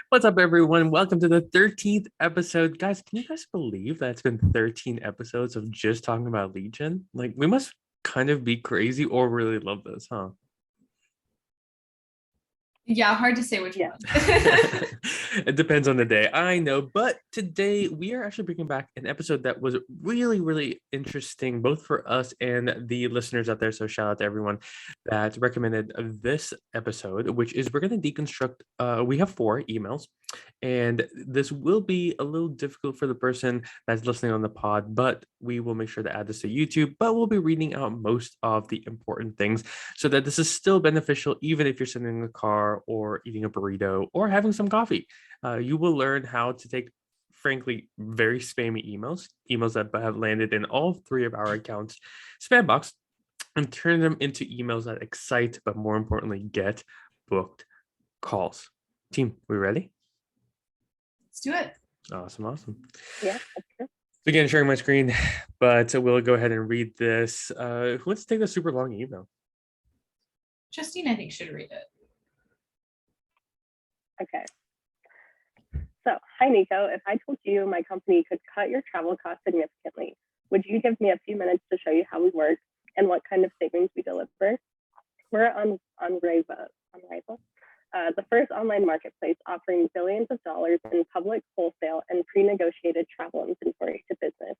What's up, everyone? Welcome to the 13th episode. Guys, can you guys believe that it's been 13 episodes of just talking about Legion? Like, we must kind of be crazy or really love this, huh? Yeah, hard to say which Yeah. one. It depends on the day, I know. But today we are actually bringing back an episode that was really, really interesting, both for us and the listeners out there. So shout out to everyone that recommended this episode, which is we're going to deconstruct. We have 4 emails, and this will be a little difficult for the person that's listening on the pod, but we will make sure to add this to YouTube. But we'll be reading out most of the important things so that this is still beneficial, even if you're sitting in the car or eating a burrito or having some coffee. You will learn how to take, frankly, very spammy emails that have landed in all 3 of our accounts, spam box, and turn them into emails that excite, but more importantly, get booked calls. Team, we ready? Let's do it. Awesome. Yeah, that's true. So again, sharing my screen, but we'll go ahead and read this. Who wants to take the super long email? Justine, I think, should read it. Okay. So, hi, Nico. If I told you my company could cut your travel costs significantly, would you give me a few minutes to show you how we work and what kind of savings we deliver? We're on Riva, the first online marketplace offering billions of dollars in public, wholesale, and pre-negotiated travel inventory to business.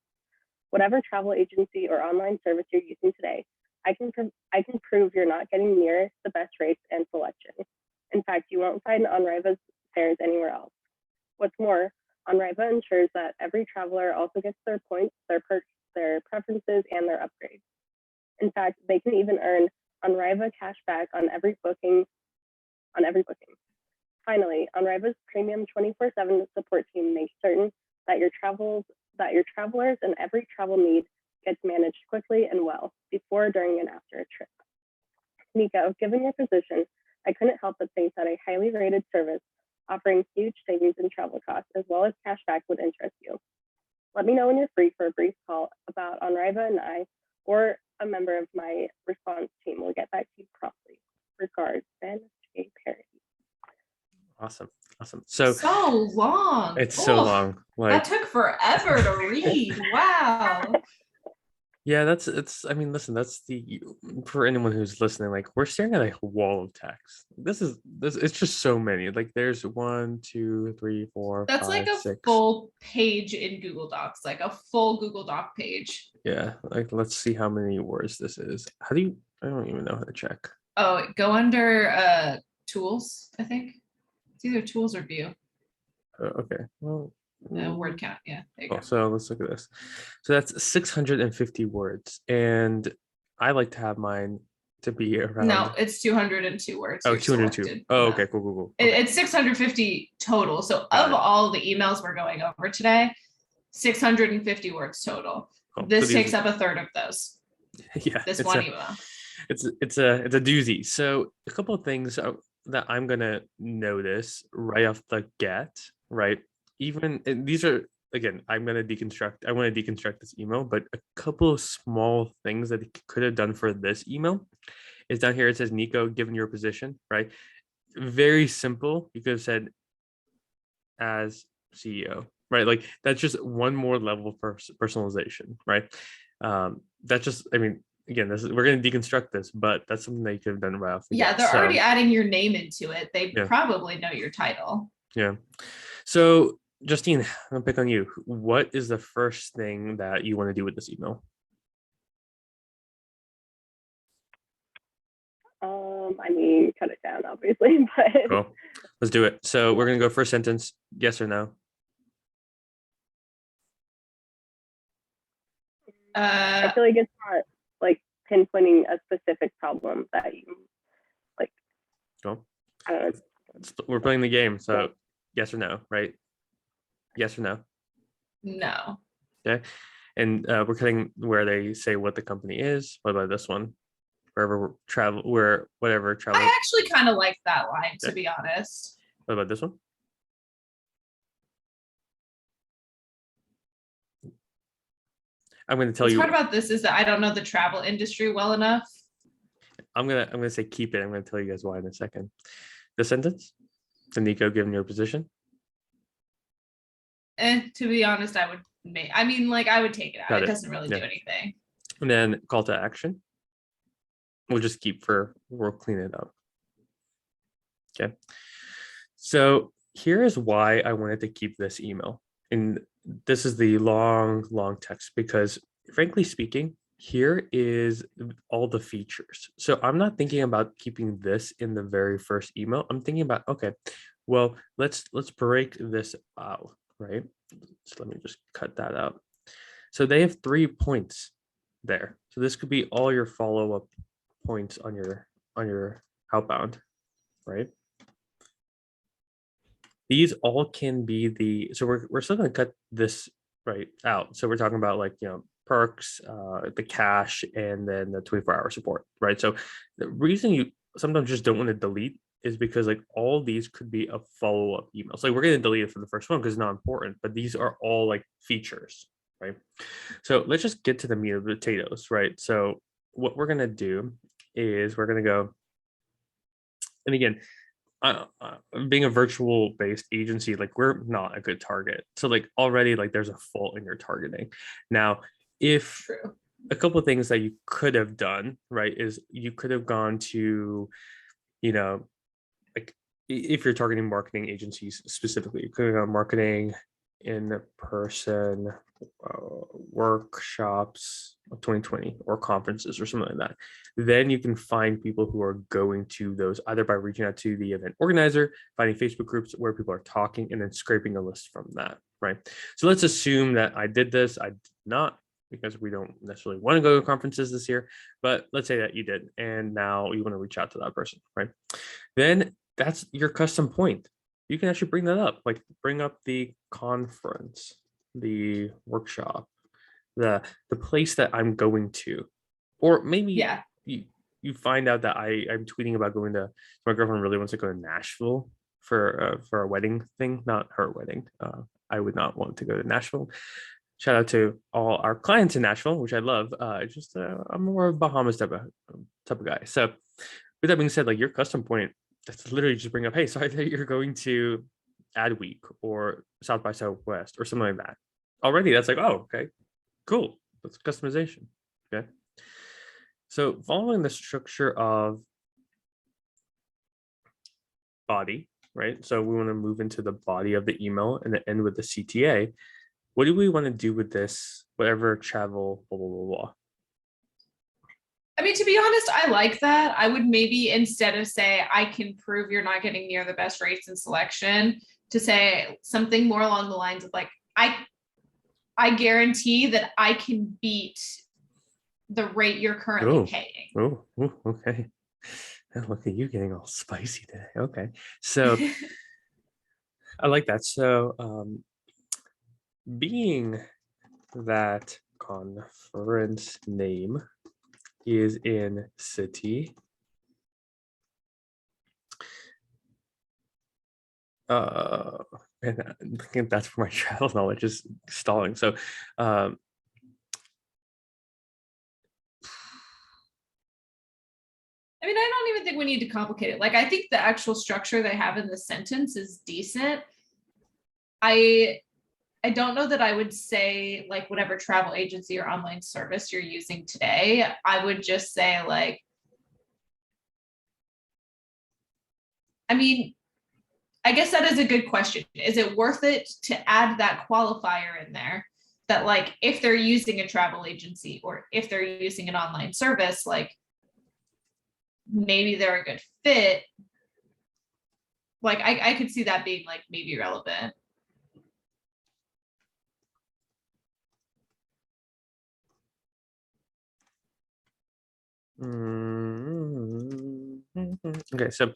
Whatever travel agency or online service you're using today, I can prove you're not getting near the best rates and selection. In fact, you won't find OnRiva's fares anywhere else. What's more, OnRiva ensures that every traveler also gets their points, their perks, their preferences, and their upgrades. In fact, they can even earn OnRiva cash back on every booking. Finally, OnRiva's premium 24/7 support team makes certain that your travelers and every travel need gets managed quickly and well before, during, and after a trip. Nico, given your position, I couldn't help but think that a highly rated service offering huge savings in travel costs as well as cash back would interest you. Let me know when you're free for a brief call about OnRiva, and I or a member of my response team will get back to you promptly. Regards, Ben J. Perry. Awesome. So long. it's so long. That took forever to read. Wow. Yeah, I mean, listen, that's for anyone who's listening, like, we're staring at a wall of text. This it's just so many. Like, there's 1, 2, 3, 4, That's 5, like a 6. full page in Google Docs, like a full Google Doc page. Yeah, like, let's see how many words this is. I don't even know how to check. Oh, go under tools, I think. It's either tools or view. Okay, well, Word count. Yeah, there you go. So let's look at this. So that's 650 words, and I like to have mine to be around. No, it's 202 words. Oh, 202. Oh, okay, cool. Okay. It's 650 total. So Got of it. all the emails we're going over today, 650 words total. Cool. This takes up a third of those. Yeah, This one email. It's a doozy. So a couple of things that I'm gonna notice right off the get, right? Even these are, again, I want to deconstruct this email, but a couple of small things that he could have done for this email is down here. It says, Nico, given your position, right? Very simple. You could have said as CEO, right? Like, that's just one more level of personalization, right? That's just, I mean, again, we're going to deconstruct this, but that's something that you could have done right off the Yeah, bat. they're already adding your name into it. They Yeah. probably know your title. Yeah. So, Justine, I'm gonna pick on you. What is the first thing that you want to do with this email? I mean, cut it down, obviously, but Cool. Let's do it. So we're gonna go first sentence, yes or no. I feel like it's not like pinpointing a specific problem that you like. Cool. I don't know. We're playing the game, so yes or no, right? Yes or no? No. Okay. And we're cutting where they say what the company is. What about this one? Whatever travel. I actually kind of like that line, to be honest. What about this one? I'm going to tell you. What's hard about this is that I don't know the travel industry well enough. I'm gonna say keep it. I'm gonna tell you guys why in a second. The sentence, the Nico, given your position, To be honest, I would I would take it out. Got It it. doesn't really Yeah. do anything. And then call to action. We'll just we'll clean it up. Okay. So here is why I wanted to keep this email. And this is the long text because frankly speaking, here is all the features. So I'm not thinking about keeping this in the very first email. I'm thinking about, okay, well, let's break this out, right? So let me just cut that out. So they have 3 points there. So this could be all your follow-up points on your outbound, right? These all can be so we're still going to cut this right out. So we're talking about like, perks, the cash, and then the 24-hour support, right? So the reason you sometimes just don't want to delete is because like all these could be a follow-up email. So like, we're going to delete it for the first one because it's not important, but these are all like features, right? So let's just get to the meat of the potatoes, right? So what we're going to do is we're going to go, and again, being a virtual based agency, like we're not a good target. So like already like there's a fault in your targeting. Now, if True. a couple of things that you could have done, right, is you could have gone to, like if you're targeting marketing agencies specifically, you could have gone marketing in person workshops of 2020 or conferences or something like that. Then you can find people who are going to those either by reaching out to the event organizer, finding Facebook groups where people are talking, and then scraping a list from that, right? So let's assume that I did this. I did not, because we don't necessarily want to go to conferences this year, but let's say that you did, and now you want to reach out to that person, right? Then that's your custom point. You can actually bring that up, like bring up the conference, the workshop, the place that I'm going to, or maybe Yeah. you find out that I'm tweeting about going to, my girlfriend really wants to go to Nashville for a wedding thing, not her wedding. I would not want to go to Nashville. Shout out to all our clients in Nashville, which I love. I'm more of a Bahamas type of guy. So with that being said, like your custom point, that's literally just bring up, hey, sorry that you're going to Ad Week or South by Southwest or something like that. Already, that's like, oh, okay, cool. That's customization. Okay. So following the structure of body, right? So we want to move into the body of the email and then end with the CTA. What do we want to do with this? Whatever travel, blah, blah, blah, blah. I mean, to be honest, I like that. I would maybe, instead of say, I can prove you're not getting near the best rates in selection, to say something more along the lines of like, I guarantee that I can beat the rate you're currently paying. Oh, okay. Look at you getting all spicy today. Okay. So I like that. So being that conference name is in city, and I think that's where my travel knowledge is stalling. So I mean, I don't even think we need to complicate it. Like, I think the actual structure they have in the sentence is decent. I don't know that I would say like whatever travel agency or online service you're using today. I would just say like, I mean, I guess that is a good question. Is it worth it to add that qualifier in there that like if they're using a travel agency or if they're using an online service, like maybe they're a good fit. Like I could see that being like maybe relevant. Okay, so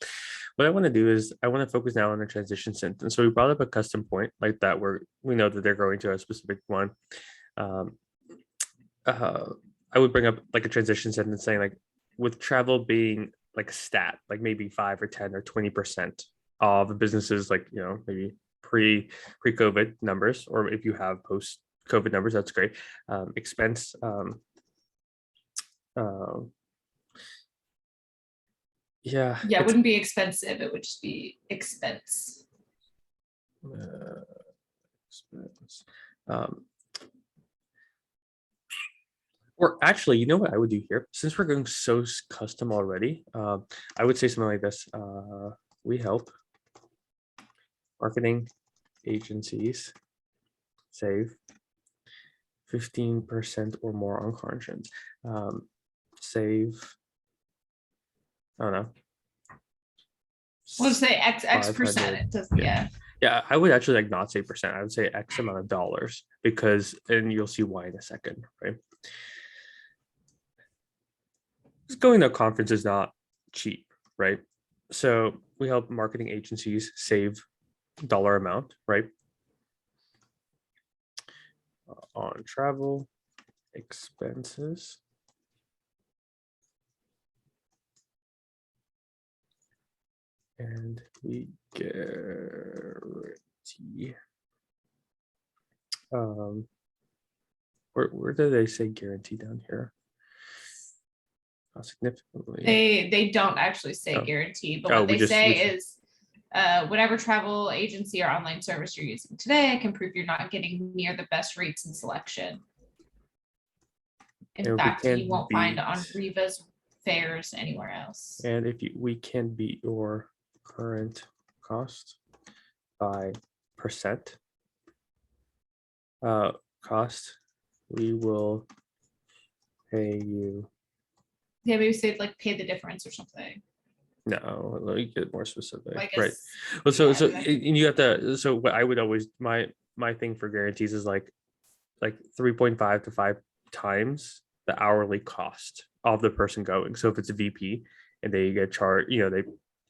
what I want to do is I want to focus now on the transition sentence. So we brought up a custom point like that where we know that they're going to a specific one. I would bring up like a transition sentence saying like with travel being like a stat, like maybe 5 or 10 or 20% of the businesses, like maybe pre-COVID numbers, or if you have post-COVID numbers, that's great. Expense. Yeah, it wouldn't be expensive, it would just be expense. expense. Or actually, you know what I would do here? Since we're going so custom already, I would say something like this. We help marketing agencies save 15% or more on car insurance. Save, I don't know. We'll say X 500. percent. It doesn't, yeah. Yeah, I would actually like not say percent. I would say X amount of dollars because, and you'll see why in a second, right? Going to a conference is not cheap, right? So we help marketing agencies save dollar amount, right? On travel expenses. And we guarantee. Where do they say guarantee down here? Significantly. They don't actually say guarantee, but what they say is whatever travel agency or online service you're using today, I can prove you're not getting near the best rates and selection. In fact, you won't find on Riva's fares anywhere else. And if we can beat your current cost by percent cost, we will pay you. Yeah, maybe say like pay the difference or something. No, let me get more specific. Well, right. Well, so and you have to. So what I would always my thing for guarantees is like 3.5 to 5 times the hourly cost of the person going. So if it's a VP and they get charged,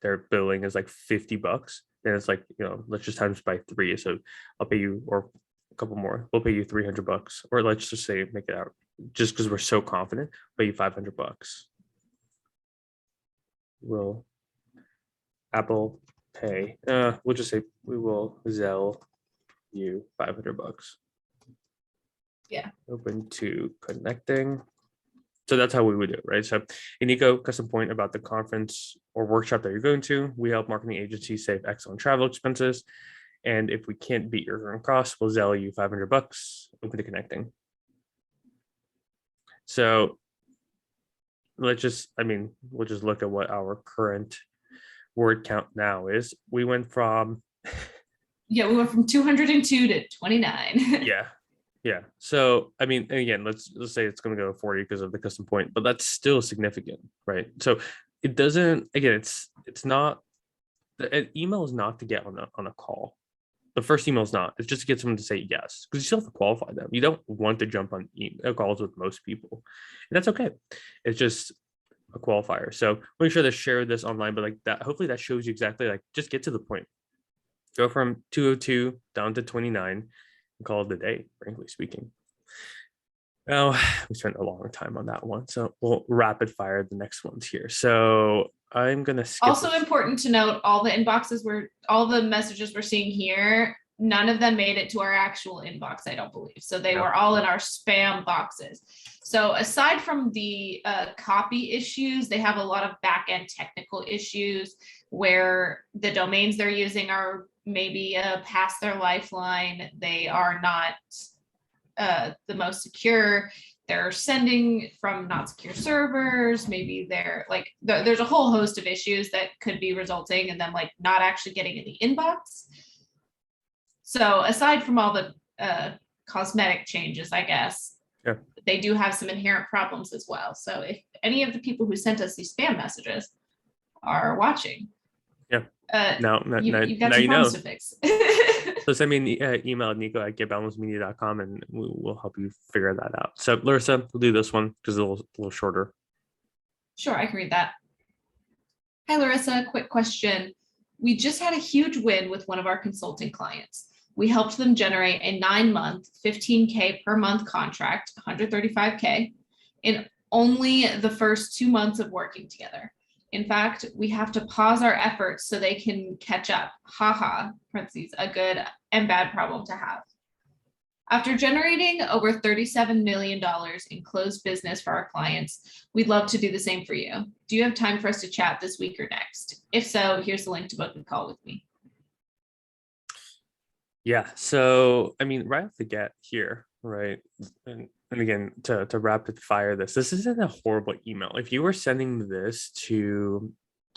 their billing is like $50, then it's like, let's just times by 3. So I'll pay you, or a couple more. We'll pay you $300, or let's just say make it out. Just because we're so confident, pay you $500. Will Apple Pay? We'll just say we will Zelle you $500. Yeah. Open to connecting. So that's how we would do it, right? So Iniko, custom point about the conference or workshop that you're going to. We help marketing agencies save X on travel expenses. And if we can't beat your current costs, we'll Zelle you $500. Open to connecting. So we'll just look at what our current word count now is. We went from 202 to 29. Yeah. So again, let's say it's going to go to 40 because of the custom point, but that's still significant, right? So it doesn't. Again, it's not. An email is not to get on a call. The first email is not. It's just to get someone to say yes, because you still have to qualify them. You don't want to jump on calls with most people, and that's okay. It's just a qualifier. So make sure to share this online, but like that, hopefully that shows you exactly, like, just get to the point. Go from 202 down to 29 and call it a day, frankly speaking. Now, we spent a long time on that one, so we'll rapid fire the next ones here. So I'm gonna skip also this. Important to note, all the messages we're seeing here, none of them made it to our actual inbox, I don't believe. So they were all in our spam boxes. So aside from the copy issues, they have a lot of back-end technical issues where the domains they're using are maybe past their lifeline. They are not the most secure. They're sending from not secure servers. Maybe they're like, there's a whole host of issues that could be resulting in them like not actually getting in the inbox. So aside from all the cosmetic changes, I guess, they do have some inherent problems as well. So if any of the people who sent us these spam messages are watching, you've got some problems to fix. So send me an email at nico@getbalancemedia.com and we'll help you figure that out. So Larissa, we'll do this one because it's a little shorter. Sure, I can read that. Hi, Larissa, quick question. We just had a huge win with one of our consulting clients. We helped them generate a 9-month, $15K per month contract, $135K, in only the first 2 months of working together. In fact, we have to pause our efforts so they can catch up. Haha, parentheses, a good and bad problem to have. After generating over $37 million in closed business for our clients, we'd love to do the same for you. Do you have time for us to chat this week or next? If so, here's the link to book a call with me. Yeah. So, I mean, right off the get here, right? And again, to rapid fire this isn't a horrible email. If you were sending this to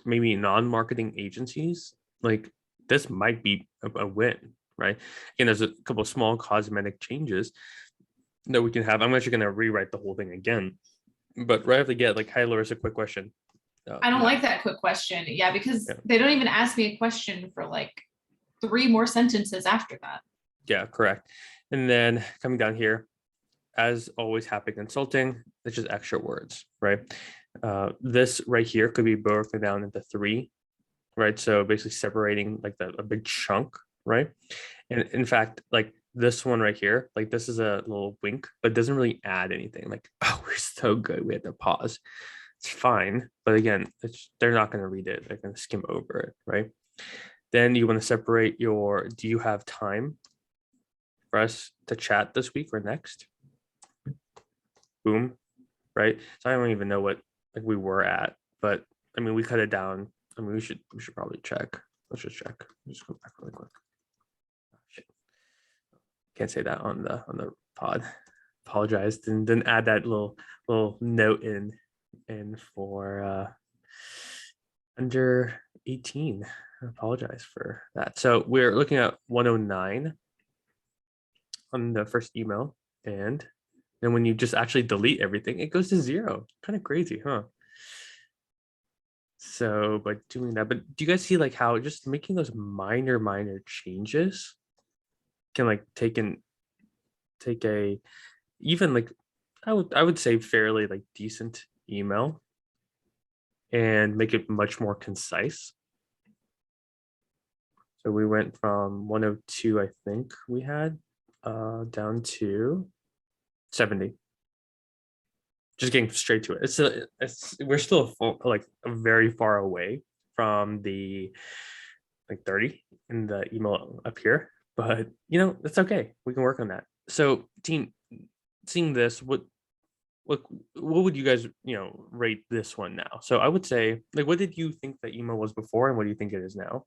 maybe non-marketing agencies, like this might be a win, right? Again, there's a couple of small cosmetic changes that we can have. I'm actually going to rewrite the whole thing again. But right off the get, like, hi, Larissa, quick question. I don't like that quick question. Yeah, because they don't even ask me a question for like 3 more sentences after that. Yeah, correct. And then coming down here, as always, happy consulting, it's just extra words, right? This right here could be broken down into 3, right? So basically separating like a big chunk, right? And in fact, like this one right here, like this is a little wink, but doesn't really add anything. Like, oh, we're so good, we had to pause. It's fine, but again, they're not going to read it. They're going to skim over it, right? Then you want to separate your, do you have time for us to chat this week or next? Boom, right? So I don't even know what like we were at, but I mean, we cut it down. I mean, we should probably check. Let's just check. Just go back really quick. Oh, shit. Can't say that on the pod. Apologize. Didn't add that little note in for under 18. I apologize for that. So we're looking at 109 on the first email, and then when you just actually delete everything, it goes to 0. Kind of crazy, huh? So by doing that, but do you guys see like how just making those minor changes can like take a even like I would say fairly like decent email and make it much more concise. So we went from 102, I think we had, down to 70. Just getting straight to it. We're still like very far away from the like 30 in the email up here, but you know, it's okay. We can work on that. So team, seeing this, what would you guys, you know, rate this one now? So I would say, like, what did you think the email was before and what do you think it is now?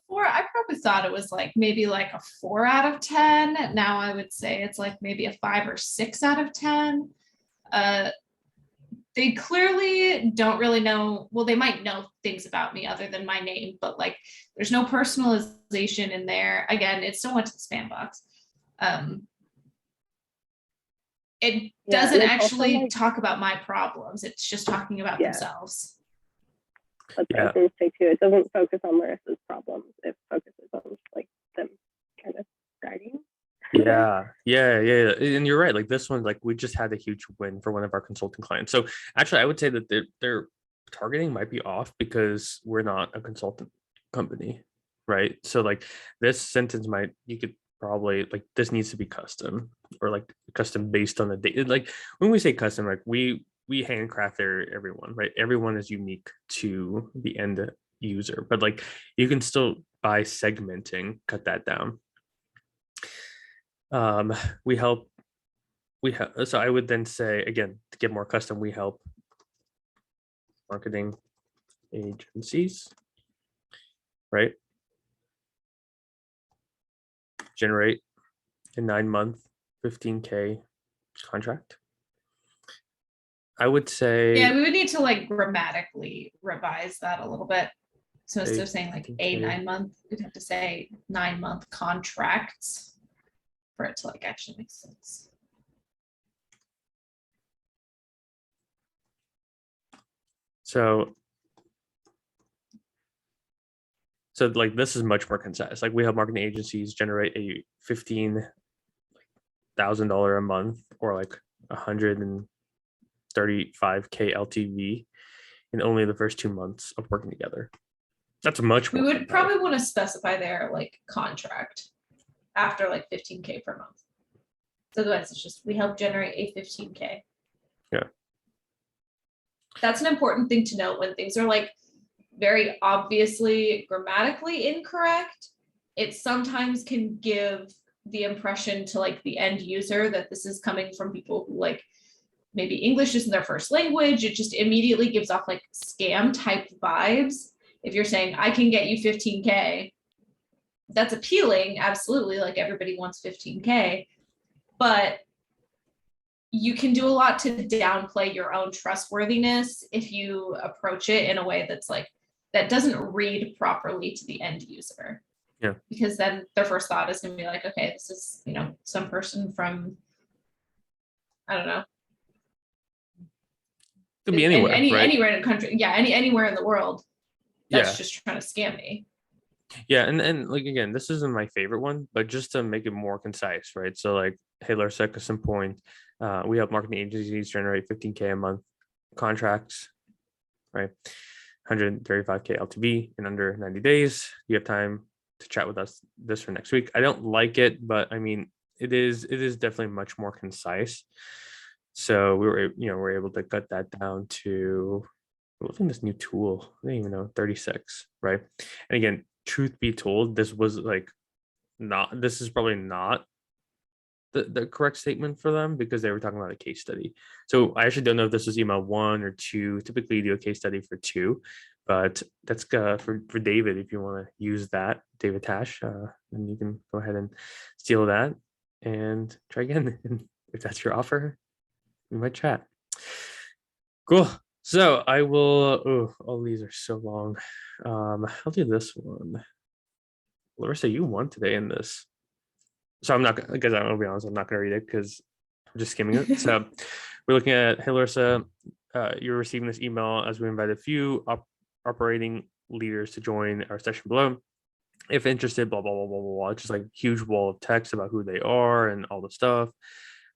Before, I probably thought it was like maybe like a 4 out of 10. Now I would say it's like maybe a 5 or 6 out of 10. They clearly don't really know. Well, they might know things about me other than my name, but like there's no personalization in there. Again, it still went to the spam box. It doesn't actually like, talk about my problems. It's just talking about themselves. That's what I was going to say too. It doesn't focus on Larissa's problems. It focuses on like them kind of bragging. Yeah. And you're right. Like this one, like we just had a huge win for one of our consulting clients. So actually, I would say that their targeting might be off because we're not a consultant company, right? So like this sentence you could probably like this needs to be custom or like custom based on the data. Like when we say custom, like we handcraft everyone, right? Everyone is unique to the end user, but like you can still by segmenting cut that down. So I would then say again, to get more custom, we help marketing agencies, right, generate a 9-month 15K contract. I would say we would need to like grammatically revise that a little bit. So instead of saying like a 9-month, we'd have to say 9-month contracts for it to like actually make sense. So like this is much more concise. Like we have marketing agencies generate a $15,000 a month or like 135K LTV in only the first 2 months of working together. That's much more. We would probably want to specify their like contract after like 15K per month. So otherwise it's just we help generate a 15K. Yeah. That's an important thing to note when things are like very obviously grammatically incorrect. It sometimes can give the impression to like the end user that this is coming from people who like maybe English isn't their first language. It just immediately gives off like scam type vibes. If you're saying I can get you 15K, that's appealing, absolutely. Like everybody wants 15K, but you can do a lot to downplay your own trustworthiness if you approach it in a way that's like, that doesn't read properly to the end user. Yeah. Because then their first thought is going to be like, okay, this is, you know, some person from, I don't know. Could be anywhere, right? Anywhere in the country. Yeah. Anywhere in the world that's Yeah. just trying to scam me. Yeah, and like again, this isn't my favorite one, but just to make it more concise, right? So like, hey, Larsa, custom point. We help marketing agencies generate 15K a month contracts, right? 135K LTV in under 90 days. You have time to chat with us this for next week. I don't like it, but I mean, it is definitely much more concise. So we're able to cut that down to, we're looking at this new tool. I don't even know, 36, right? And again, truth be told, this is probably not the correct statement for them, because they were talking about a case study. So I actually don't know if this was email 1 or 2. Typically you do a case study for 2, but that's for David. If you want to use that, David Tash, then you can go ahead and steal that and try again. And if that's your offer, we might chat. Cool. So I will, oh, all these are so long. I'll do this one. Larissa, you won today in this. So I'm not gonna, because I'm gonna be honest, I'm not gonna read it because I'm just skimming it. So we're looking at, hey Larissa, you're receiving this email as we invited a few operating leaders to join our session below. If interested, blah blah blah blah blah blah. Just like huge wall of text about who they are and all the stuff.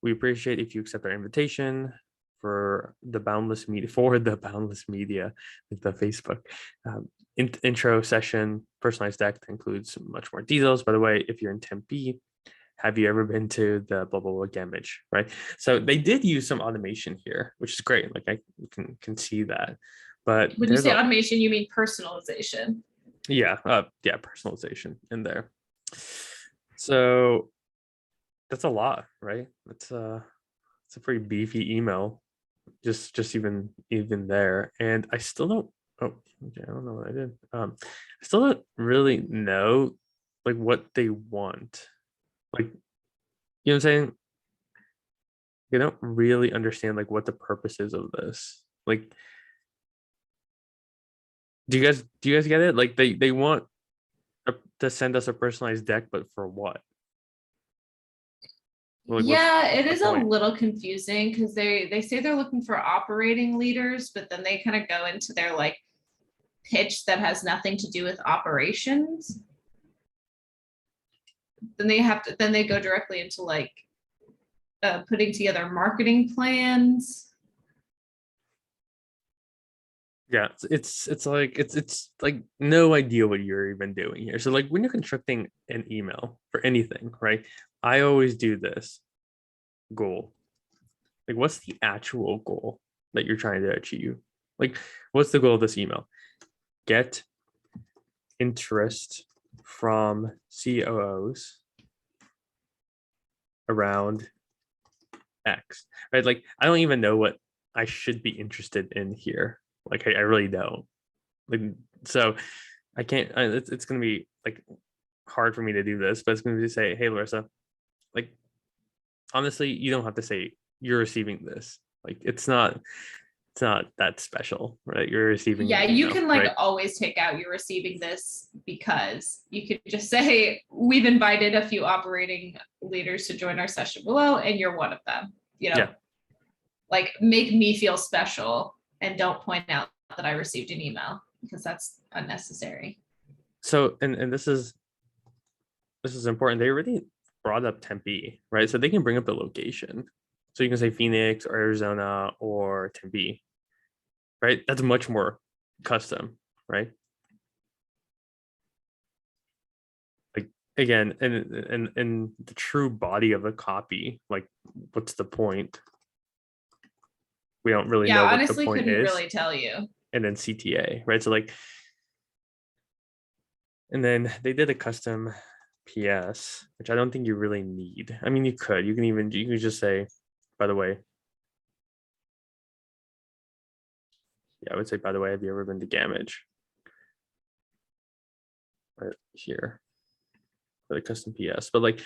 We appreciate if you accept our invitation for the boundless media, the Facebook intro session, personalized deck that includes much more details. By the way, if you're in Tempe, have you ever been to the blah blah blah Gamage, right? So they did use some automation here, which is great. Like I can see that. But when you say automation, you mean personalization. Yeah, personalization in there. So that's a lot, right? It's a pretty beefy email, just even there. And I still don't, oh okay, I don't know what I did. I still don't really know like what they want. Like, you know what I'm saying? They don't really understand like what the purpose is of this. Like, do you guys get it? Like they want to send us a personalized deck, but for what? Like, yeah, it is point? A little confusing because they say they're looking for operating leaders, but then they kind of go into their like pitch that has nothing to do with operations. Then they go directly into like putting together marketing plans. Yeah, it's like no idea what you're even doing here. So like when you're constructing an email for anything, right? I always do this goal. Like, what's the actual goal that you're trying to achieve? Like, what's the goal of this email? Get interest from COOs around X, right? Like, I don't even know what I should be interested in here. Like, I really don't. Like, so I can't. It's going to be like hard for me to do this, but it's going to be to say, hey, Larissa, like, honestly, you don't have to say you're receiving this. Like, it's not that special, right? You're receiving. Yeah, you can like right? always take out you're receiving this, because you could just say we've invited a few operating leaders to join our session below and you're one of them, you know. Yeah. Like, make me feel special and don't point out that I received an email, because that's unnecessary. So and this is important. They already brought up Tempe, right? So they can bring up the location. So you can say Phoenix or Arizona or Tempe, right? That's much more custom, right? Like, again, and the true body of the copy, like, what's the point? We don't really know what the point couldn't is. Really tell you. And then CTA, right? So like, and then they did a custom PS, which I don't think you really need. I mean, you can just say, by the way, yeah, I would say, by the way, have you ever been to Gamage? Right here. for the custom PS, but like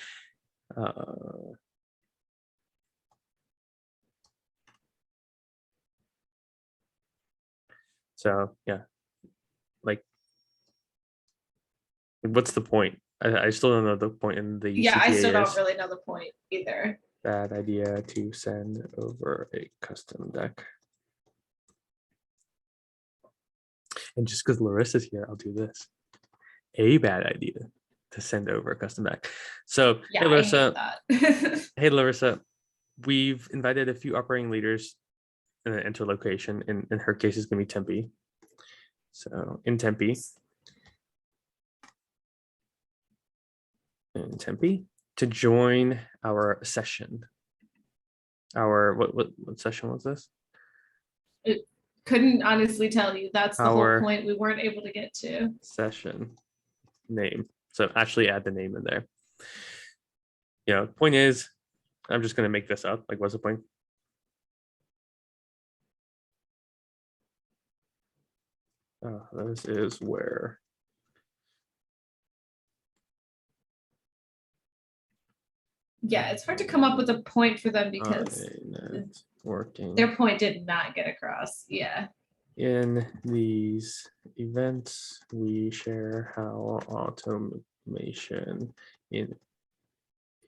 so yeah, like what's the point? I still don't know the point in the Yeah, I CTA still don't is. really know the point either. Bad idea to send over a custom deck. And just because Larissa's here, I'll do this. A bad idea to send over a custom deck. So Yeah, hey Larissa, I hate that. hey Larissa, we've invited a few operating leaders into a location. In her case, it's gonna be Tempe. So in Tempe, to join our session. Our what session was this? Couldn't honestly tell you. That's the Our whole point we weren't able to get to. session name. So actually add the name in there. You know, point is, I'm just gonna make this up. Like, what's the point? This is where Yeah, it's hard to come up with a point for them because working their point did not get across. Yeah. in these events, we share how automation in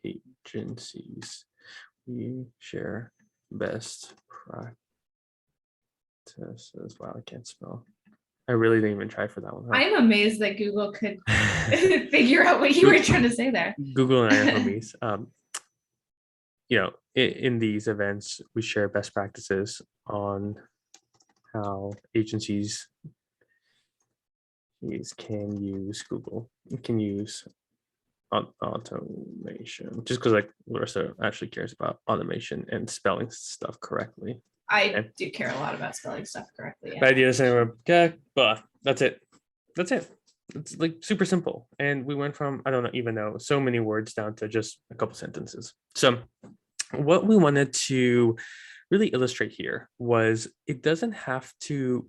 agencies, we share best practices. Wow, I can't spell. I really didn't even try for that one. Huh? I'm amazed that Google could figure out what you were trying to say there. Google and I are homies. You know, in these events, we share best practices on how agencies can use Google, can use automation, just because like Larissa actually cares about automation and spelling stuff correctly. I do care a lot about spelling stuff correctly. The idea is anyway, okay, but that's it. That's it. It's like super simple. And we went from, I don't even know, so many words down to just a couple sentences. So what we wanted to really illustrate here was it doesn't have to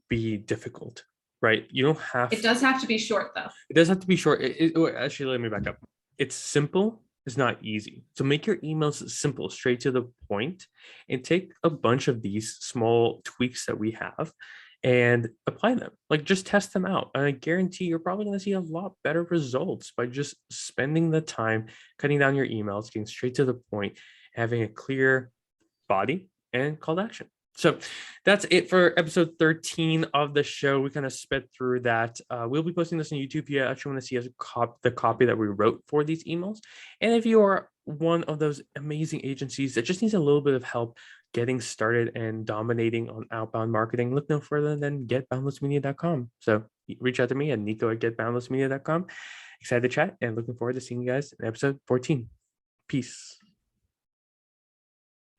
be difficult, right? You don't have. It does have to be short though. It does have to be short. Actually, let me back up. It's simple. It's not easy. So make your emails simple, straight to the point, and take a bunch of these small tweaks that we have and apply them. Like just test them out. And I guarantee you're probably going to see a lot better results by just spending the time cutting down your emails, getting straight to the point, having a clear body and call to action. So that's it for episode 13 of the show. We kind of sped through that. We'll be posting this on YouTube if you actually want to see the copy that we wrote for these emails. And if you are one of those amazing agencies that just needs a little bit of help getting started and dominating on outbound marketing, look no further than getboundlessmedia.com. So reach out to me at nico@getboundlessmedia.com. Excited to chat and looking forward to seeing you guys in episode 14. Peace.